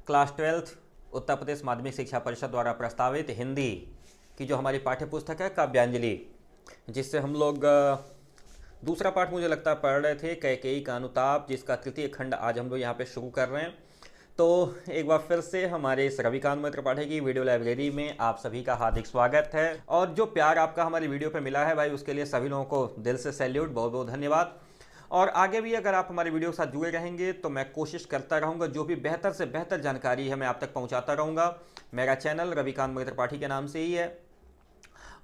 Class 12th Uttar Pradesh माध्यमिक शिक्षा परिषद द्वारा प्रस्तावित हिंदी की जो हमारी पाठ्य पुस्तक है काव्यांजलि, जिससे हम लोग दूसरा पाठ मुझे लगता है पढ़ रहे थे, कैकेयी का अनुताप, जिसका तृतीय खंड आज हम लोग यहाँ पे शुरू कर रहे हैं। तो एक बार फिर से हमारे इस रविकांत मित्र पाठक की वीडियो लाइब्रेरी में आप सभी का हार्दिक स्वागत है। और जो प्यार आपका हमारी वीडियो पे मिला है भाई, उसके लिए सभी लोगों को दिल से सैल्यूट, बहुत बहुत धन्यवाद। और आगे भी अगर आप हमारी वीडियो के साथ जुड़े रहेंगे तो मैं कोशिश करता रहूँगा, जो भी बेहतर से बेहतर जानकारी है मैं आप तक पहुँचाता रहूँगा। मेरा चैनल रविकांत मित्र पाठी के नाम से ही है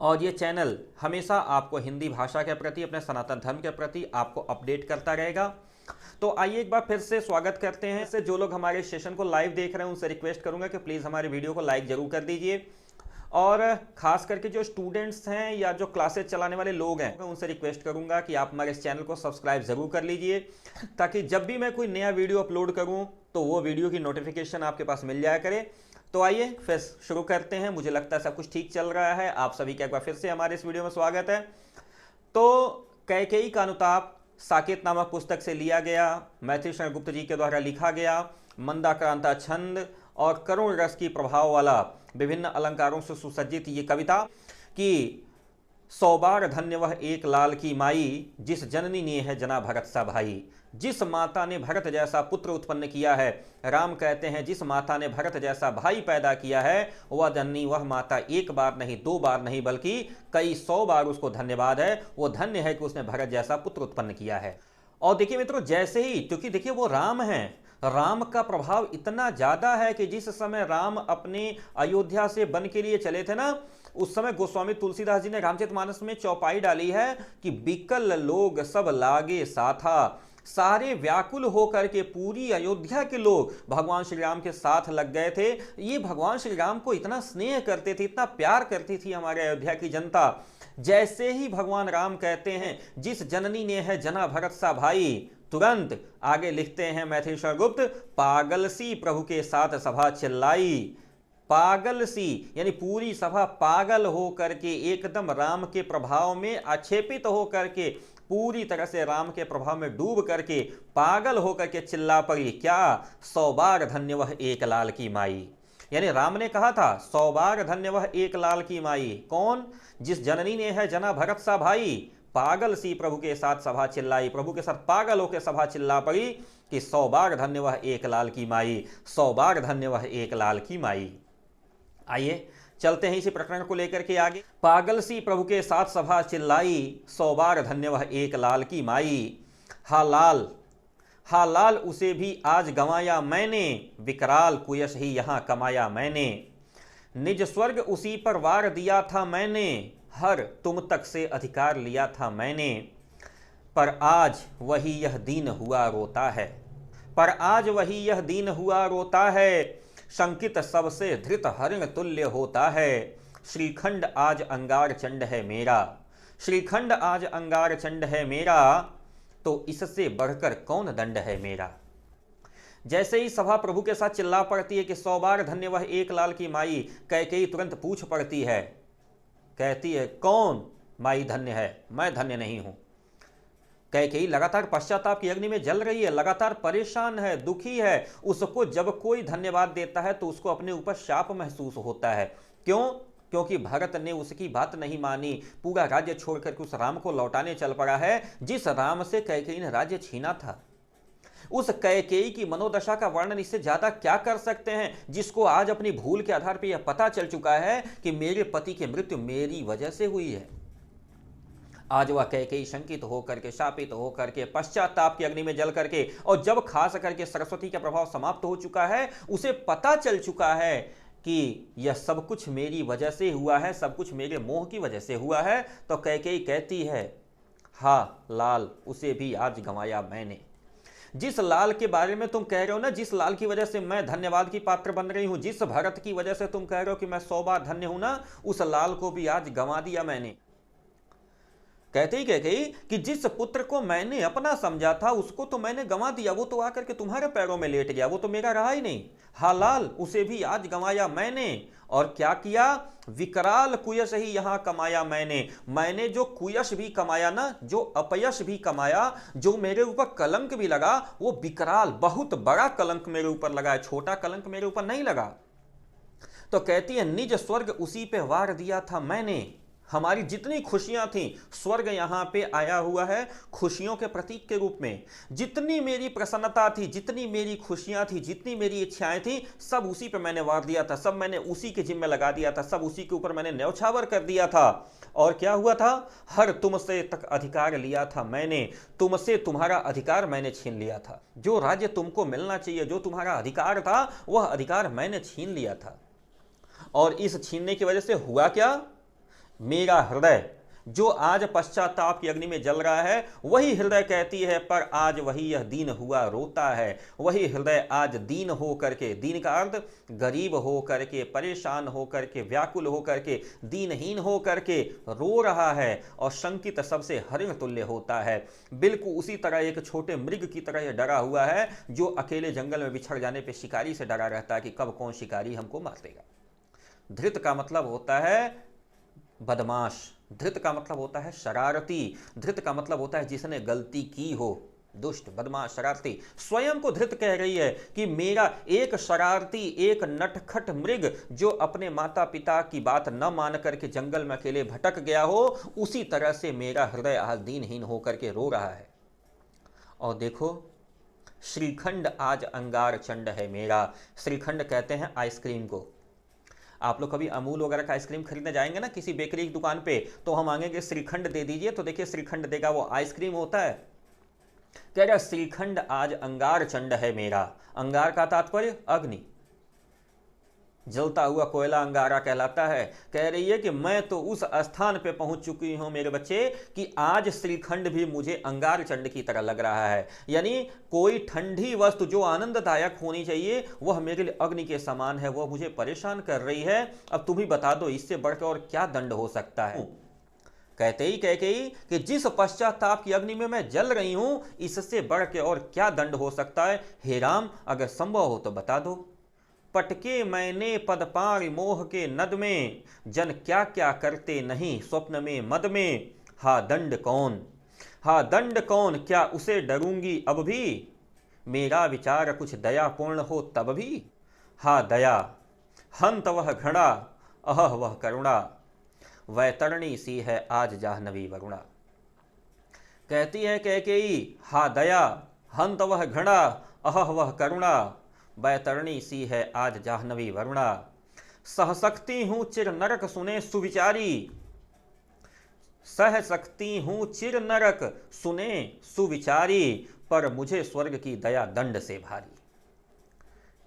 और ये चैनल हमेशा आपको हिंदी भाषा के प्रति, अपने सनातन धर्म के प्रति आपको अपडेट करता रहेगा। तो आइए एक बार फिर से स्वागत करते हैं। से जो लोग हमारे सेशन को लाइव देख रहे हैं उनसे रिक्वेस्ट करूंगा कि प्लीज़ हमारे वीडियो को लाइक जरूर कर दीजिए। और खास करके जो स्टूडेंट्स हैं या जो क्लासेस चलाने वाले लोग हैं उनसे रिक्वेस्ट करूंगा कि आप हमारे इस चैनल को सब्सक्राइब जरूर कर लीजिए, ताकि जब भी मैं कोई नया वीडियो अपलोड करूं तो वो वीडियो की नोटिफिकेशन आपके पास मिल जाया करे। तो आइए फिर शुरू करते हैं। मुझे लगता है सब कुछ ठीक चल रहा है। आप सभी का एक बार फिर से हमारे इस वीडियो में स्वागत है। तो कैकेयी का अनुताप साकेत नामक पुस्तक से लिया गया, मैथिली शरण गुप्त जी के द्वारा लिखा गया, मंदाक्रांता छंद और करुण रस की प्रभाव वाला विभिन्न अलंकारों से सुसज्जित ये कविता कि 100 बार धन्य वह एक लाल की माई, जिस जननी ने है जना भरत सा भाई। जिस माता ने भरत जैसा पुत्र उत्पन्न किया है, राम कहते हैं जिस माता ने भरत जैसा भाई पैदा किया है, वह जननी, वह माता एक बार नहीं, 2 बार नहीं, बल्कि कई 100 बार उसको धन्यवाद है। वो धन्य है कि उसने भरत जैसा पुत्र उत्पन्न किया है। और देखिए मित्रों, जैसे ही, क्योंकि देखिए वो राम है, राम का प्रभाव इतना ज्यादा है कि जिस समय राम अपने अयोध्या से वन के लिए चले थे ना, उस समय गोस्वामी तुलसीदास जी ने रामचरितमानस में चौपाई डाली है कि बिकल लोग सब लागे साथा, सारे व्याकुल होकर के पूरी अयोध्या के लोग भगवान श्री राम के साथ लग गए थे। ये भगवान श्री राम को इतना स्नेह करते थे, इतना प्यार करती थी हमारे अयोध्या की जनता। जैसे ही भगवान राम कहते हैं जिस जननी ने है जना भरत सा भाई, तुरंत आगे लिखते हैं मैथिली शरण गुप्त, पागल सी प्रभु के साथ सभा चिल्लाई। पागल सी यानी पूरी सभा पागल हो करके, एकदम राम के प्रभाव में आक्षेपित हो करके, पूरी तरह से राम के प्रभाव में डूब करके पागल होकर के चिल्ला पड़ी, क्या 100 बार धन्य वह एक लाल की माई। यानी राम ने कहा था 100 बार धन्य वह एक लाल की माई। कौन? जिस जननी ने है जना भरत सा भाई। पागल सी प्रभु के साथ सभा चिल्लाई, प्रभु के साथ पागल होकर सभा चिल्ला पड़ी कि 100 बार धन्य वह एक लाल की माई, 100 बार धन्य वह एक लाल की माई। आइए चलते हैं इसी प्रकरण को लेकर के आगे। पागल सी प्रभु के साथ सभा चिल्लाई, 100 बार धन्य वह एक लाल की माई। हा लाल उसे भी आज गंवाया मैंने, विकराल कुयश ही यहां कमाया मैंने। निज स्वर्ग उसी पर वार दिया था मैंने, हर तुम तक से अधिकार लिया था मैंने। पर आज वही यह दीन हुआ रोता है, पर आज वही यह दीन हुआ रोता है। शंकित सबसे धृत हरिण तुल्य होता है। श्रीखंड आज अंगार चंड है मेरा, श्रीखंड आज अंगार चंड है मेरा, तो इससे बढ़कर कौन दंड है मेरा। जैसे ही सभा प्रभु के साथ चिल्ला पड़ती है कि 100 बार धन्य वह एक लाल की माई, कैकेयी तुरंत पूछ पड़ती है, कहती है कौन माई धन्य है, मैं धन्य नहीं हूं। कैकेयी लगातार पश्चाताप की अग्नि में जल रही है, लगातार परेशान है, दुखी है। उसको जब कोई धन्यवाद देता है तो उसको अपने ऊपर शाप महसूस होता है। क्यों? क्योंकि भरत ने उसकी बात नहीं मानी, पूरा राज्य छोड़कर उस राम को लौटाने चल पड़ा है जिस राम से कैकेयी ने राज्य छीना था। उस कैकेयी की मनोदशा का वर्णन इससे ज्यादा क्या कर सकते हैं, जिसको आज अपनी भूल के आधार पर यह पता चल चुका है कि मेरे पति की मृत्यु मेरी वजह से हुई है। आज वह कैकेयी शंकित होकर के, शापित होकर के, पश्चाताप की अग्नि में जल करके, और जब खास करके सरस्वती का प्रभाव समाप्त हो चुका है, उसे पता चल चुका है कि यह सब कुछ मेरी वजह से हुआ है, सब कुछ मेरे मोह की वजह से हुआ है। तो कैकेयी कहती है, हाँ लाल उसे भी आज गंवाया मैंने। जिस लाल के बारे में तुम कह रहे हो ना, जिस लाल की वजह से मैं धन्यवाद की पात्र बन रही हूं, जिस भरत की वजह से तुम कह रहे हो कि मैं 100 बार धन्य हूं ना, उस लाल को भी आज गंवा दिया मैंने। कहते ही कैकेयी कि जिस पुत्र को मैंने अपना समझा था उसको तो मैंने गंवा दिया, वो तो आकर के तुम्हारे पैरों में लेट गया, वो तो मेरा रहा ही नहीं। हालाल उसे भी आज गंवाया मैंने। और क्या किया? विकराल कुयश ही यहां कमाया मैंने जो कुयश भी कमाया ना, जो अपयश भी कमाया, जो मेरे ऊपर कलंक भी लगा, वो विकराल बहुत बड़ा कलंक मेरे ऊपर लगा है, छोटा कलंक मेरे ऊपर नहीं लगा। तो कहती है निज स्वर्ग उसी पे वार दिया था मैंने। हमारी जितनी खुशियां थी, स्वर्ग यहां पे आया हुआ है खुशियों के प्रतीक के रूप में। जितनी मेरी प्रसन्नता थी, जितनी मेरी खुशियां थी, जितनी मेरी इच्छाएं थी, सब उसी पे मैंने वार दिया था, सब मैंने उसी के जिम्मे लगा दिया था, सब उसी के ऊपर मैंने न्यौछावर कर दिया था। और क्या हुआ था? हर तुमसे तक अधिकार लिया था मैंने, तुमसे तुम्हारा अधिकार मैंने छीन लिया था। जो राज्य तुमको मिलना चाहिए, जो तुम्हारा अधिकार था, वह अधिकार मैंने छीन लिया था। और इस छीनने की वजह से हुआ क्या? मेरा हृदय जो आज पश्चाताप की अग्नि में जल रहा है, वही हृदय कहती है पर आज वही यह दीन हुआ रोता है। वही हृदय आज दीन हो करके, दीन का अर्थ गरीब हो करके, परेशान हो करके, व्याकुल हो करके, दीनहीन हो करके रो रहा है। और शंकित सबसे हरिण तुल्य होता है। बिल्कुल उसी तरह एक छोटे मृग की तरह यह डरा हुआ है, जो अकेले जंगल में बिछड़ जाने पर शिकारी से डरा रहता है कि कब कौन शिकारी हमको मार देगा। धृत का मतलब होता है बदमाश, धृत का मतलब होता है शरारती, धृत का मतलब होता है जिसने गलती की हो, दुष्ट, बदमाश, शरारती। स्वयं को धृत कह रही है कि मेरा एक शरारती, एक नटखट मृग जो अपने माता पिता की बात न मान करके जंगल में अकेले भटक गया हो, उसी तरह से मेरा हृदय आज दीनहीन होकर के रो रहा है। और देखो, श्रीखंड आज अंगार चंड है मेरा। श्रीखंड कहते हैं आइसक्रीम को। आप लोग कभी अमूल वगैरह का आइसक्रीम खरीदने जाएंगे ना किसी बेकरी की दुकान पे, तो हम मांगेंगे श्रीखंड दे दीजिए, तो देखिए श्रीखंड देगा, वो आइसक्रीम होता है। कह रहा श्रीखंड आज अंगार चंड है मेरा। अंगार का तात्पर्य अग्नि, जलता हुआ कोयला अंगारा कहलाता है। कह रही है कि मैं तो उस स्थान पे पहुंच चुकी हूं मेरे बच्चे कि आज श्रीखंड भी मुझे अंगार चंड की तरह लग रहा है। यानी कोई ठंडी वस्तु जो आनंददायक होनी चाहिए, वह मेरे लिए अग्नि के समान है, वह मुझे परेशान कर रही है। अब तुम ही बता दो इससे बढ़कर और क्या दंड हो सकता है। कहते ही कैकेयी कि जिस पश्चाताप की अग्नि में मैं जल रही हूं, इससे बढ़ के और क्या दंड हो सकता है। हे राम, अगर संभव हो तो बता दो। पटके मैंने पदपार मोह के नद में, जन क्या क्या करते नहीं स्वप्न में मद में। हा दंड कौन, हा दंड कौन, क्या उसे डरूंगी अब भी। मेरा विचार कुछ दयापूर्ण हो तब भी। हा दया, हंत वह घड़ा, अह वह करुणा। वैतरणी सी है आज जाह्नवी वरुणा। कहती है कैकेयी, हा दया, हंत वह घड़ा, अह वह करुणा। वैतरणी सी है आज जाह्नवी वरुणा। सह सकती हूं चिर नरक सुने सुविचारी, सह सकती हूं चिर नरक सुने सुविचारी, पर मुझे स्वर्ग की दया दंड से भारी।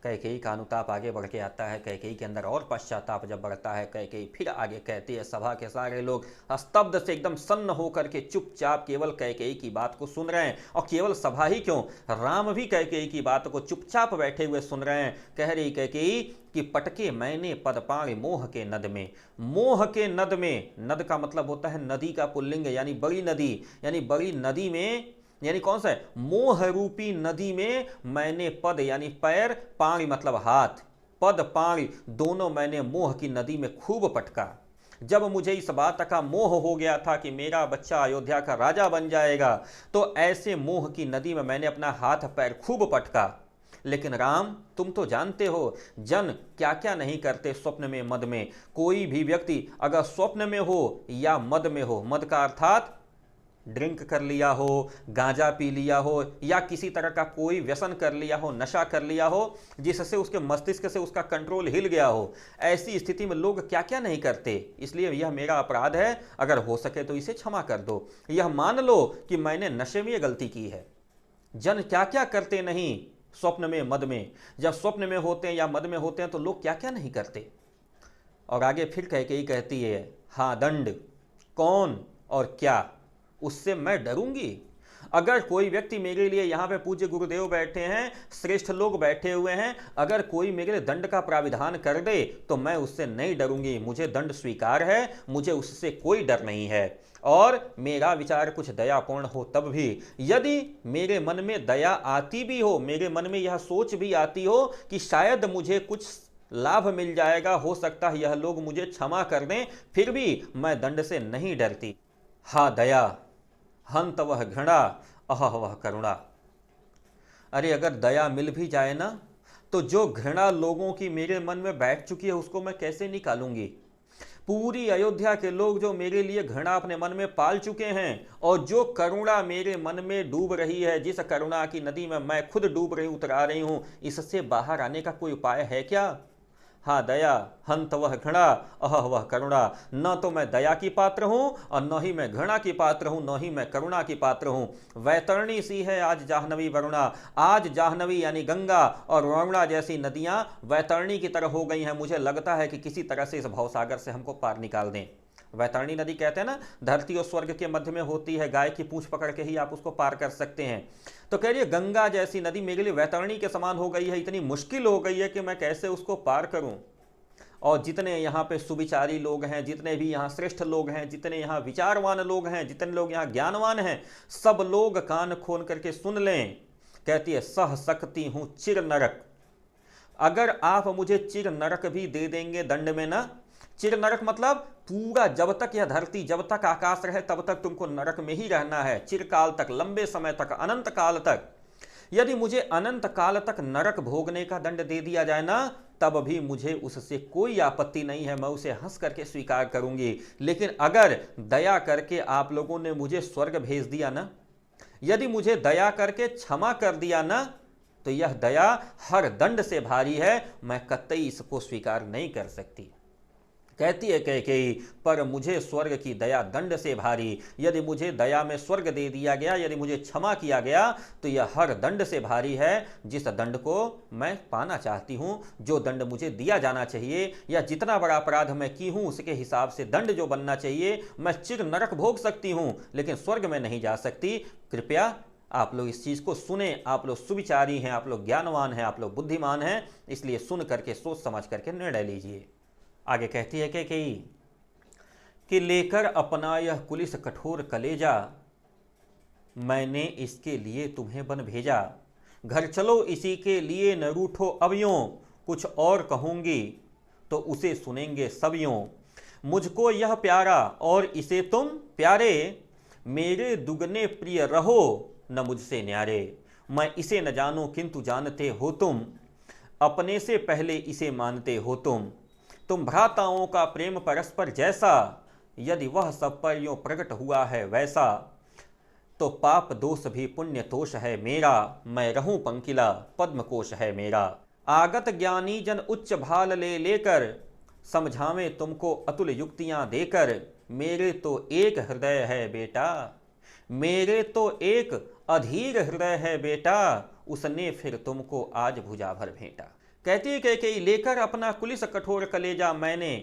कैकेयी का अनुताप आगे बढ़ के आता है। कैकेयी के अंदर और पश्चाताप जब बढ़ता है, कैकेयी फिर आगे कहती है। सभा के सारे लोग स्तब्ध से एकदम सन्न होकर के चुपचाप केवल कैकेयी की बात को सुन रहे हैं। और केवल सभा ही क्यों, राम भी कैकेयी की बात को चुपचाप बैठे हुए सुन रहे हैं। कह रही कैकेयी कि पटके मैंने पदपाण मोह के नद में। मोह के नद में, नद का मतलब होता है नदी का पुल्लिंग, यानी बड़ी नदी, यानी बड़ी नदी में, यानी कौन सा है, मोह रूपी नदी में मैंने पद यानी पैर, पाणी मतलब हाथ, पद पाणी दोनों मैंने मोह की नदी में खूब पटका। जब मुझे इस बात का मोह हो गया था कि मेरा बच्चा अयोध्या का राजा बन जाएगा, तो ऐसे मोह की नदी में मैंने अपना हाथ पैर खूब पटका। लेकिन राम, तुम तो जानते हो जन क्या क्या नहीं करते स्वप्न में मद में। कोई भी व्यक्ति अगर स्वप्न में हो या मद में हो, मद का अर्थात ड्रिंक कर लिया हो, गांजा पी लिया हो, या किसी तरह का कोई व्यसन कर लिया हो, नशा कर लिया हो, जिससे उसके मस्तिष्क से उसका कंट्रोल हिल गया हो, ऐसी स्थिति में लोग क्या क्या नहीं करते। इसलिए यह मेरा अपराध है, अगर हो सके तो इसे क्षमा कर दो। यह मान लो कि मैंने नशे में गलती की है। जन क्या क्या करते नहीं स्वप्न में मद में। जब स्वप्न में होते हैं या मद में होते हैं तो लोग क्या क्या नहीं करते। और आगे फिर कैकेयी कहती है, हाँ दंड कौन और क्या, उससे मैं डरूंगी। अगर कोई व्यक्ति मेरे लिए यहाँ पे पूज्य गुरुदेव बैठे हैं, श्रेष्ठ लोग बैठे हुए हैं, अगर कोई मेरे लिए दंड का प्राविधान कर दे तो मैं उससे नहीं डरूंगी। मुझे दंड स्वीकार है, मुझे उससे कोई डर नहीं है। और मेरा विचार कुछ दयापूर्ण हो तब भी, यदि मेरे मन में दया आती भी हो, मेरे मन में यह सोच भी आती हो कि शायद मुझे कुछ लाभ मिल जाएगा, हो सकता है यह लोग मुझे क्षमा कर दें, फिर भी मैं दंड से नहीं डरती। हा दया, हंत वह घृणा, अह वह करुणा। अरे अगर दया मिल भी जाए ना, तो जो घृणा लोगों की मेरे मन में बैठ चुकी है उसको मैं कैसे निकालूंगी। पूरी अयोध्या के लोग जो मेरे लिए घृणा अपने मन में पाल चुके हैं, और जो करुणा मेरे मन में डूब रही है, जिस करुणा की नदी में मैं खुद डूब रही उतरा रही हूं, इससे बाहर आने का कोई उपाय है क्या। हाँ दया, हंत वह घृणा, अह वह करुणा। न तो मैं दया की पात्र हूं और न ही मैं घृणा की पात्र हूं, न ही मैं करुणा की पात्र हूं। वैतरणी सी है आज जाह्नवी वरुणा। आज जाह्नवी यानी गंगा और वरुणा जैसी नदियां वैतरणी की तरह हो गई हैं। मुझे लगता है कि किसी तरह से इस भवसागर से हमको पार निकाल दें। वैतरणी नदी कहते हैं ना, धरती और स्वर्ग के मध्य में होती है, गाय की पूंछ पकड़ के ही आप उसको पार कर सकते हैं। तो कह रही है गंगा जैसी नदी मेरे लिए वैतरणी के समान हो गई है, इतनी मुश्किल हो गई है कि मैं कैसे उसको पार करूं। और जितने यहाँ पे सुविचारी लोग हैं, जितने भी यहाँ श्रेष्ठ लोग हैं, जितने यहाँ विचारवान लोग हैं, जितने लोग यहाँ ज्ञानवान हैं, सब लोग कान खोल करके सुन लें। कहती है सह सकती हूं चिर नरक। अगर आप मुझे चिर नरक भी दे देंगे दंड में ना, चिर नरक मतलब पूरा, जब तक यह धरती, जब तक आकाश रहे तब तक तुमको नरक में ही रहना है, चिरकाल तक, लंबे समय तक, अनंत काल तक। यदि मुझे अनंत काल तक नरक भोगने का दंड दे दिया जाए ना, तब भी मुझे उससे कोई आपत्ति नहीं है, मैं उसे हंस करके स्वीकार करूंगी। लेकिन अगर दया करके आप लोगों ने मुझे स्वर्ग भेज दिया ना, यदि मुझे दया करके क्षमा कर दिया ना, तो यह दया हर दंड से भारी है, मैं कतई इसको स्वीकार नहीं कर सकती। कहती है कैकेयी, पर मुझे स्वर्ग की दया दंड से भारी। यदि मुझे दया में स्वर्ग दे दिया गया, यदि मुझे क्षमा किया गया, तो यह हर दंड से भारी है, जिस दंड को मैं पाना चाहती हूं, जो दंड मुझे दिया जाना चाहिए, या जितना बड़ा अपराध मैं की हूं उसके हिसाब से दंड जो बनना चाहिए। मैं चिर नरक भोग सकती हूं, लेकिन स्वर्ग में नहीं जा सकती। कृपया आप लोग इस चीज को सुने। आप लोग सुविचारी हैं, आप लोग ज्ञानवान हैं, आप लोग बुद्धिमान हैं, इसलिए सुन करके सोच समझ करके निर्णय लीजिए। आगे कहती है कि लेकर अपना यह कुलिस कठोर कलेजा, मैंने इसके लिए तुम्हें बन भेजा। घर चलो इसी के लिए, न रूठो अब यूं, कुछ और कहूंगी तो उसे सुनेंगे सब यूं। मुझको यह प्यारा और इसे तुम प्यारे, मेरे दुगने प्रिय रहो न मुझसे न्यारे। मैं इसे न जानूं किंतु जानते हो तुम, अपने से पहले इसे मानते हो तुम भ्राताओं का प्रेम परस्पर जैसा, यदि वह सब पर यूं प्रकट हुआ है वैसा, तो पाप दोष भी पुण्य तोष है मेरा, मैं रहूं पंकिला पद्म कोश है मेरा। आगत ज्ञानी जन उच्च भाल ले लेकर, समझावें तुमको अतुल युक्तियां देकर, मेरे तो एक हृदय है बेटा, मेरे तो एक अधीर हृदय है बेटा, उसने फिर तुमको आज भुजा भर भेंटा। कहती है कि लेकर अपना कुलिस कठोर कलेजा, मैंने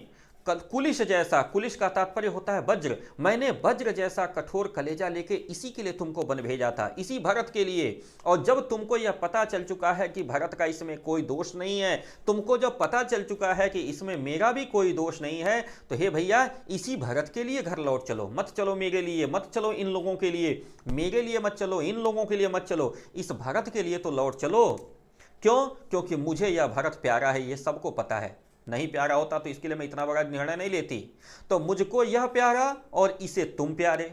कुलिस जैसा, कुलिस का तात्पर्य होता है वज्र, मैंने वज्र जैसा कठोर कलेजा लेके इसी के लिए तुमको बन भेजा था, इसी भरत के लिए। और जब तुमको यह पता चल चुका है कि भरत का इसमें कोई दोष नहीं है, तुमको जब पता चल चुका है कि इसमें मेरा भी कोई दोष नहीं है, तो हे भैया इसी भरत के लिए घर लौट चलो, मत चलो मेरे लिए, मत चलो इन लोगों के लिए, मेरे लिए मत चलो, इन लोगों के लिए मत चलो, इस भरत के लिए तो लौट चलो। क्यों? क्योंकि मुझे यह भरत प्यारा है, ये सबको पता है। नहीं प्यारा होता तो इसके लिए मैं इतना बड़ा निर्णय नहीं लेती। तो मुझको यह प्यारा और इसे तुम प्यारे,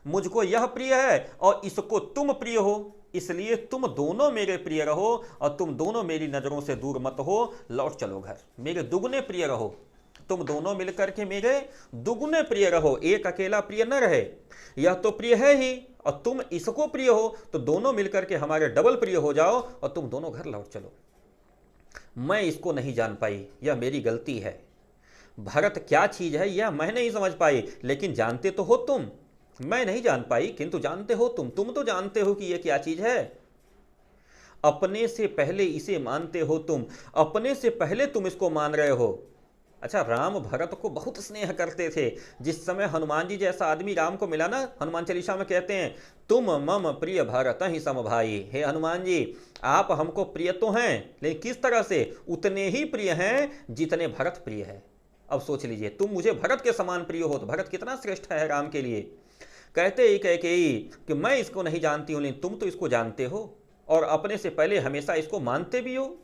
मुझको यह प्रिय है और इसको तुम प्रिय हो, इसलिए तुम दोनों मेरे प्रिय रहो और तुम दोनों मेरी नजरों से दूर मत हो, लौट चलो घर, मेरे दुगने प्रिय रहो, तुम दोनों मिलकर के मेरे दुगने प्रिय रहो, एक अकेला प्रिय न रहे। यह तो प्रिय है ही और तुम इसको प्रिय हो, तो दोनों मिलकर के हमारे डबल प्रिय हो जाओ और तुम दोनों घर लौट चलो। मैं इसको नहीं जान पाई, यह मेरी गलती है। भरत क्या चीज है यह मैं नहीं समझ पाई, लेकिन जानते तो हो तुम। मैं नहीं जान पाई किंतु जानते हो तुम तो जानते हो कि यह क्या चीज है। अपने से पहले इसे मानते हो तुम, अपने से पहले तुम इसको मान रहे हो। अच्छा, राम भरत को बहुत स्नेह करते थे। जिस समय हनुमान जी जैसा आदमी राम को मिला ना, हनुमान चालीसा में कहते हैं, तुम मम प्रिय भरत ही सम भाई। हे हनुमान जी, आप हमको प्रिय तो हैं, लेकिन किस तरह से? उतने ही प्रिय हैं जितने भरत प्रिय है। अब सोच लीजिए, तुम मुझे भरत के समान प्रिय हो तो भरत कितना श्रेष्ठ है राम के लिए। कहते ही कैकेयी कि मैं इसको नहीं जानती हूं, लेकिन तुम तो इसको जानते हो और अपने से पहले हमेशा इसको मानते भी हो।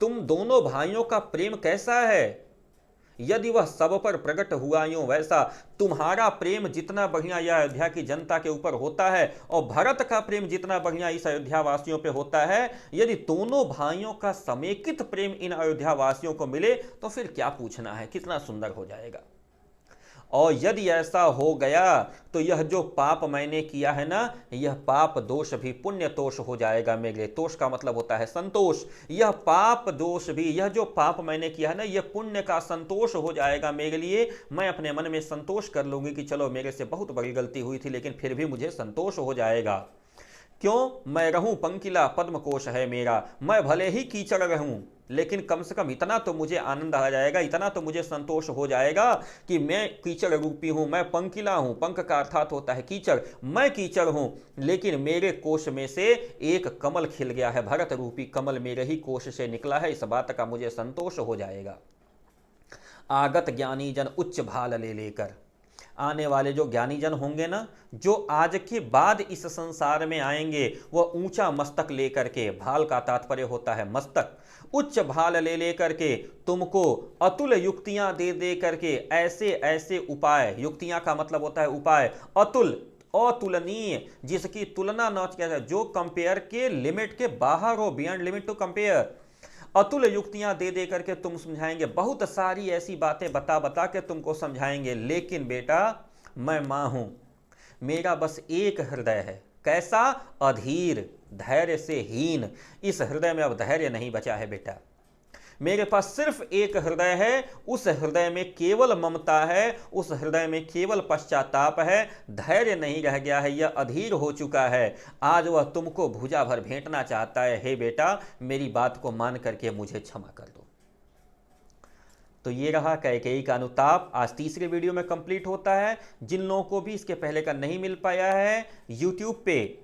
तुम दोनों भाइयों का प्रेम कैसा है? यदि वह सब पर प्रकट हुआ यूं वैसा, तुम्हारा प्रेम जितना बढ़िया यह अयोध्या की जनता के ऊपर होता है और भरत का प्रेम जितना बढ़िया इस अयोध्या वासियों पे होता है, यदि दोनों भाइयों का समेकित प्रेम इन अयोध्या वासियों को मिले तो फिर क्या पूछना है, कितना सुंदर हो जाएगा। और यदि ऐसा हो गया तो यह जो पाप मैंने किया है ना, यह पाप दोष भी पुण्य तोष हो जाएगा मेरे। तोष का मतलब होता है संतोष। यह पाप दोष भी, यह जो पाप मैंने किया है ना, यह पुण्य का संतोष हो जाएगा मेरे लिए। मैं अपने मन में संतोष कर लूंगी कि चलो मेरे से बहुत बड़ी गलती हुई थी, लेकिन फिर भी मुझे संतोष हो जाएगा। क्यों? मैं रहूं पंकिला पद्मकोश है मेरा। मैं भले ही कीचड़ रहूं, लेकिन कम से कम इतना तो मुझे आनंद आ जाएगा, इतना तो मुझे संतोष हो जाएगा कि मैं कीचड़ रूपी हूं, मैं पंकिला हूं। पंख का अर्थात होता है कीचड़। मैं कीचड़ हूं, लेकिन मेरे कोश में से एक कमल खिल गया है, भरत रूपी कमल मेरे ही कोश से निकला है। इस बात का मुझे संतोष हो जाएगा। आगत ज्ञानी जन उच्च भाल ले लेकर, आने वाले जो ज्ञानी जन होंगे ना, जो आज के बाद इस संसार में आएंगे, वह ऊंचा मस्तक लेकर के, भाल का तात्पर्य होता है मस्तक, उच्च भाल ले लेकर के तुमको अतुल युक्तियां दे दे करके, ऐसे ऐसे उपाय, युक्तियां का मतलब होता है उपाय, अतुल अतुलनीय, जिसकी तुलना न किया जाए, जो कंपेयर के लिमिट के बाहर हो, बियॉन्ड लिमिट टू कंपेयर, अतुल युक्तियां दे दे करके तुम समझाएंगे। बहुत सारी ऐसी बातें बता बता के तुमको समझाएंगे। लेकिन बेटा, मैं मां हूं, मेरा बस एक हृदय है। कैसा? अधीर, धैर्य से हीन। इस हृदय में अब धैर्य नहीं बचा है बेटा। मेरे पास सिर्फ एक हृदय है, उस हृदय में केवल ममता है, उस हृदय में केवल पश्चाताप है। धैर्य नहीं रह गया है, यह अधीर हो चुका है। आज वह तुमको भुजा भर भेंटना चाहता है। हे बेटा, मेरी बात को मान करके मुझे क्षमा कर दो। तो ये रहा कैकेयी का अनुताप। आज तीसरे वीडियो में कंप्लीट होता है। जिन लोगों को भी इसके पहले का नहीं मिल पाया है, यूट्यूब पे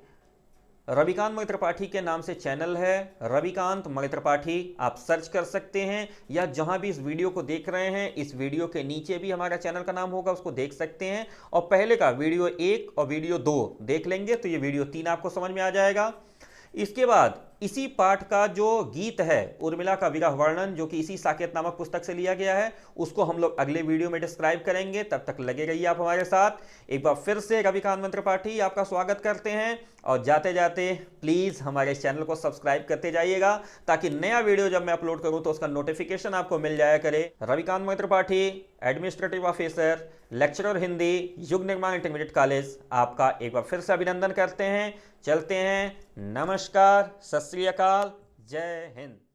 रविकांत मणि त्रिपाठी के नाम से चैनल है, रविकांत मणि त्रिपाठी, आप सर्च कर सकते हैं। या जहां भी इस वीडियो को देख रहे हैं, इस वीडियो के नीचे भी हमारा चैनल का नाम होगा, उसको देख सकते हैं। और पहले का वीडियो 1 और वीडियो 2 देख लेंगे तो ये वीडियो 3 आपको समझ में आ जाएगा। इसके बाद इसी पाठ का जो गीत है, उर्मिला का विरह वर्णन, जो कि इसी साकेत नामक पुस्तक से लिया गया है, उसको हम लोग अगले वीडियो में डिस्क्राइब करेंगे। तब तक लगे रहिए आप हमारे साथ। एक बार फिर से रविकांत मणि त्रिपाठी आपका स्वागत करते हैं। और जाते जाते प्लीज़ हमारे चैनल को सब्सक्राइब करते जाइएगा, ताकि नया वीडियो जब मैं अपलोड करूं तो उसका नोटिफिकेशन आपको मिल जाया करे। Ravikant Mani Tripathi, administrative officer, lecturer Hindi, Yug Nirman intermediate college, आपका एक बार फिर से अभिनंदन करते हैं। चलते हैं। नमस्कार, सत श्री अकाल, जय हिंद।